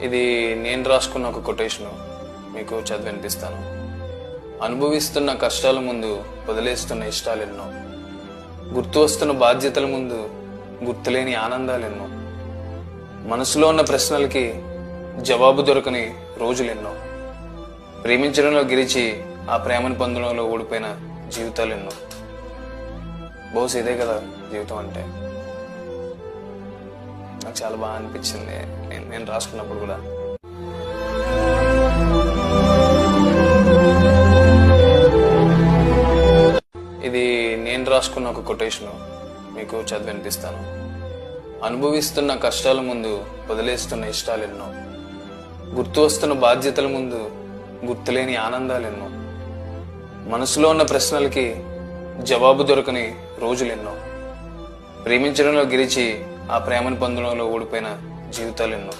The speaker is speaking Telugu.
ఇది నేను రాసుకున్న ఒక కొటేషను మీకు చదివి వినిపిస్తాను. అనుభవిస్తున్న కష్టాల ముందు వదిలేస్తున్న ఇష్టాలెన్నో, గుర్తు వస్తున్న బాధ్యతల ముందు గుర్తులేని ఆనందాలెన్నో, మనసులో ఉన్న ప్రశ్నలకి జవాబు దొరకని రోజులెన్నో, ప్రేమించడంలో గెలిచి ఆ ప్రేమను పొందడంలో ఓడిపోయిన జీవితాలెన్నో. బహుశా ఇదే కదా జీవితం అంటే. నాకు చాలా బాగా అనిపించింది నేను రాసుకున్నప్పుడు కూడా. ఇది నేను రాసుకున్న ఒక కొటేషను మీకు చదివి వినిపిస్తాను. అనుభవిస్తున్న కష్టాల ముందు వదిలేస్తున్న ఇష్టాలెన్నో, గుర్తు వస్తున్న బాధ్యతల ముందు గుర్తులేని ఆనందాలెన్నో, మనసులో ఉన్న ప్రశ్నలకి జవాబు దొరకని రోజులెన్నో, ప్రేమించడంలో గెలిచి ఆ ప్రేమను పొందడంలో ఓడిపోయిన జీవితాలెన్నో.